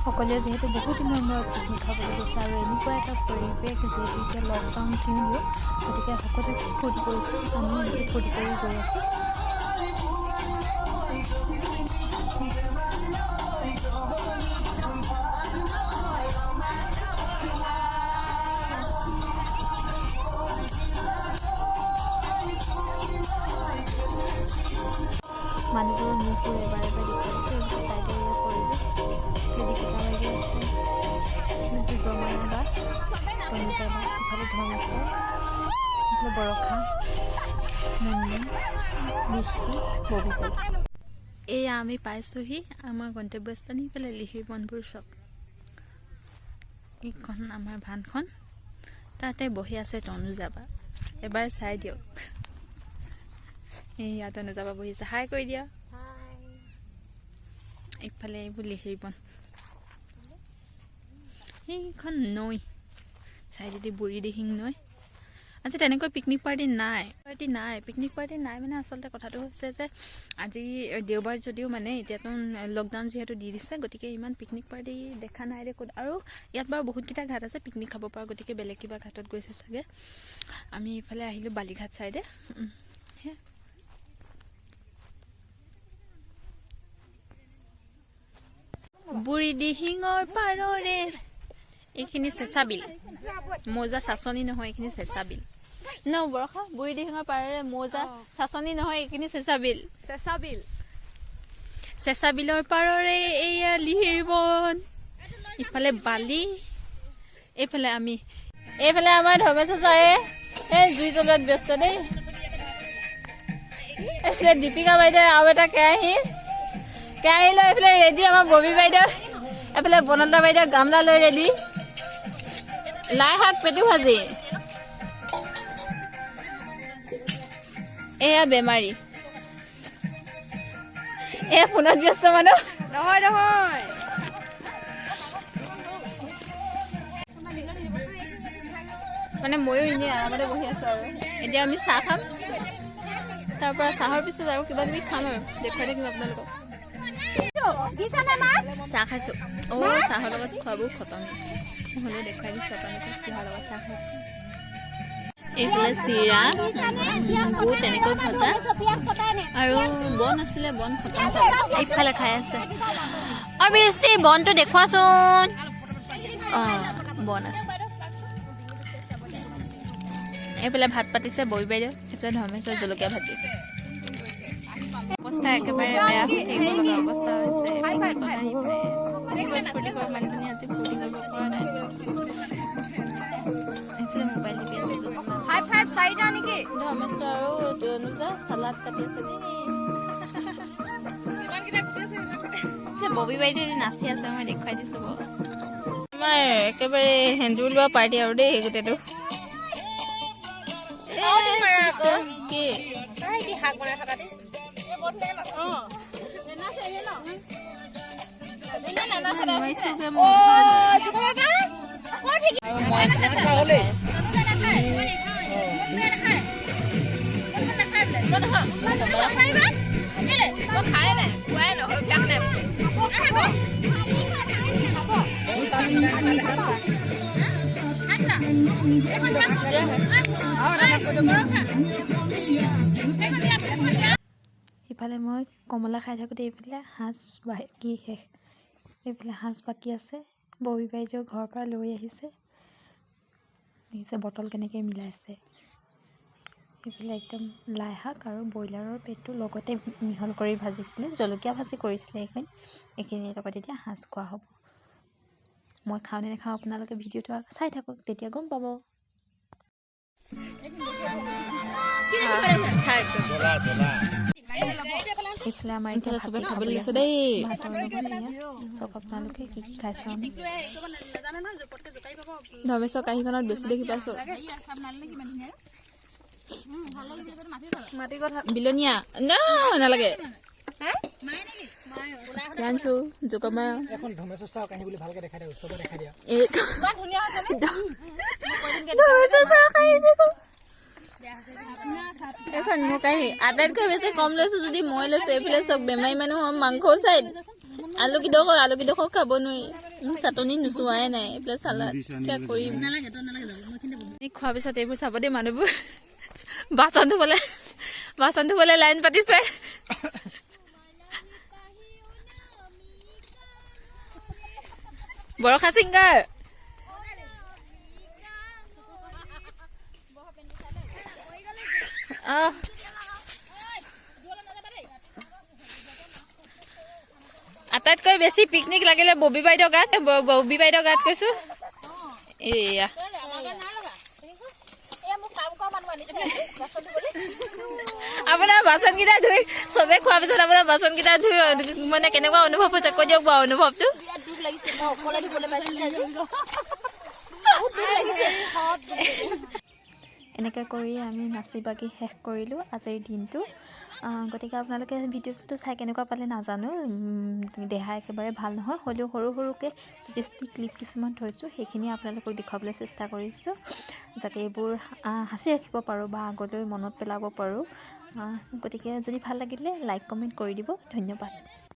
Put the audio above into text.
সকলোৱে যিহেতু বহুত দিনৰ মূৰত পিকনিক খাবলৈ গৈছে আৰু এনেকুৱা এটা পৰিৱেশ যিহেতু এতিয়া লকডাউন কিনিও গতিকে সকলোৱে ফূৰ্তি কৰিছোঁ আমি এনেকৈ ফূৰ্তি কৰি গৈ আছোঁ মানুহবোৰৰ মুখবোৰ এবাৰ এবাৰ দেখুৱাইছোঁ চাইডৰ পৰিৱেশ কেলিকটা লাগি আছে যুগমায়া বা কণিকা বা ইফালে ধৰ্মেশ্বৰ ইফালে বৰষা মুন্নি মিষ্টি ববিকল এয়া আমি পাইছোঁহি আমাৰ গন্তব্যস্থান ইফালে লিহিৰি বনভোজ চক এইখন আমাৰ ভানখন তাতে বহি আছে তনুজা বা এবাৰ চাই দিয়ক এইয়া তনুজা বা বহি আছে হাই কৰি দিয়া ইফালে এইবোৰ লিহিৰি বন এইখন নৈ চাইডেদি বুঢ়ী দিহিং নৈ আজি তেনেকৈ পিকনিক পাৰ্টি নাই পিকনিক পাৰ্টি নাই মানে আচলতে কথাটো হৈছে যে আজি দেওবাৰ যদিও মানে এতিয়াতো লকডাউন যিহেতু দি দিছে গতিকে ইমান পিকনিক পাৰ্টি দেখা নাই ক'ত আৰু ইয়াত বাৰু বহুতকেইটা ঘাট আছে পিকনিক খাব পৰা গতিকে বেলেগ কিবা ঘাটত গৈছে চাগে আমি ইফালে আহিলোঁ বালিঘাট চাইডে বুঢ়ী দিহিঙৰ পাৰৰে এইখিনি চেঁচা বিল মৌজা চাচনি নহয় এইখিনি চেঁচা বিল ন বৰষা বুঢ়ী দিহিঙৰ পাৰৰে মৌজা চাচনি নহয় এইখিনি চেঁচা বিলৰ পাৰৰে এইয়া লিহিৰি বন ইফালে বালি এইফালে আমাৰ ধৰ্মেশ্বৰ ছাৰে এই জুই জ্বলোৱাত ব্যস্ত দেই এইফালে দীপিকা বাইদেউ আৰু এটা কেৰাহী লৈ এইফালে ৰেডি আমাৰ ববী বাইদেউ এইফালে বনলতা বাইদেউ গামলা লৈ ৰেডি লাই শাক পেটু ভাজি এয়া বেমাৰী এয়া ফোনত ব্যস্ত মানুহ নহয় মানে ময়ো এনেই আৰামতে বহি আছো আৰু এতিয়া আমি চাহ খাম তাৰ পৰা চাহৰ পিছত আৰু কিবা কিবি খাম আৰু দেখুৱাই থাকিম আপোনালোকক চাহ খাইছো চাহৰ লগত খোৱাবোৰ খতম হ'লেও দেখুৱাই দিছো আপোনালোকে কিহৰ লগত চাহ খাইছো এইফালে চিৰা বুট তেনেকৈ ভজা আৰু বন আছিলে বন খতম এইফালে খাই আছে বেছি বনটো দেখুৱাচোন বন আছে এইফালে ভাত পাতিছে ববী বাইদেউ এইফালে ধৰ্মেশ্বৰ জলকীয়া ভাজি অৱস্থা একেবাৰে বেয়া হৈ থাকিব লগা অৱস্থা হৈছে ফূৰ্তি কৰা মানুহজনী আজি ফূৰ্তি কৰিব পৰা নাই এইফালে মোবাইল টিপি আছে ধৰ্মেশ্বৰ আৰু তনুজা চালাড কাটি আছে ববী বাইদেউ নাচি আছে মই দেখুৱাই দিছো আমাৰ একেবাৰে হেন্দুৰ লোৱা পাৰ্টি আৰু দেই গোটেইটো কি ইফালে মই কমলা খাই থাকোঁতে এইফালে সাজ বাকী শেষ এইফালে সাজ বাকী আছে ববী বাইদেউ ঘৰৰ পৰা লৈ আহিছে দেখিছে বটল কেনেকৈ মিলাইছে এইফালে একদম লাই শাক আৰু ব্ৰইলাৰৰ পেটটো লগতে মিহল কৰি ভাজিছিলে জলকীয়া ভাজি কৰিছিলে এইখিনিৰ লগত এতিয়া সাজ খোৱা হ'ব মই খাওঁ নে নাখাওঁ আপোনালোকে ভিডিঅ'টো চাই থাকক তেতিয়া গম পাব এইফালে আমাৰ এতিয়া চবে খাবলৈ লৈছে দেই ভাতৰ লগত চব আপোনালোকে কি কি খাইছোঁ আমি ধৰ্মেশ্বৰ কাঁহীখনত বেছি দেখি পাইছোঁ বিলনীয়া নালাগে জানছো জোকমা এখন ধৰ্মেশ্বৰ চাহ কাঁহী বুলি ভালকে দেখাই দিয়া চবে দেখাই দিয়া ইমান ধুনীয়া আছে নে ধৰ্মেশ্বৰ চাহ কাঁহী দেখো এখন মোৰ কাঁহী আটাইতকৈ বেছি কম লৈছো যদি মই লৈছো এইফালে চব বেমাৰী মানুহ মাংস চাই আলু কিডোখৰ খাব নোৱাৰি চাটনি নুচুৱাই নাই এইবিলাক চালাড কিয় কৰিম খোৱাৰ পিছত এইবোৰ চাব দেই মানুহবোৰ বাচন ধুবলৈ লাইন পাতিছে বৰষা ছিংগাৰ আটাইতকৈ বেছি পিকনিক লাগিলে ববী বাইদেউ গাত কৈছো এয়া আপোনাৰ বাচনকেইটা ধুই চবে খোৱাৰ পিছত আপোনাৰ বাচনকেইটা ধুই মানে কেনেকুৱা অনুভৱ হৈছে কৈ দিয়ক বাৰু অনুভৱটো এনেকৈ কৰি আমি নাচি বাগি শেষ কৰিলোঁ আজিৰ দিনটো গতিকে আপোনালোকে ভিডিঅ'টো চাই কেনেকুৱা পালে নাজানো দেহা একেবাৰে ভাল নহয় হ'লেও সৰু সৰুকৈ টেষ্টি ক্লিপ কিছুমান থৈছোঁ সেইখিনি আপোনালোকক দেখুৱাবলৈ চেষ্টা কৰিছোঁ যাতে এইবোৰ সাঁচি ৰাখিব পাৰোঁ বা আগলৈ মনত পেলাব পাৰোঁ গতিকে যদি ভাল লাগিলে লাইক কমেণ্ট কৰি দিব ধন্যবাদ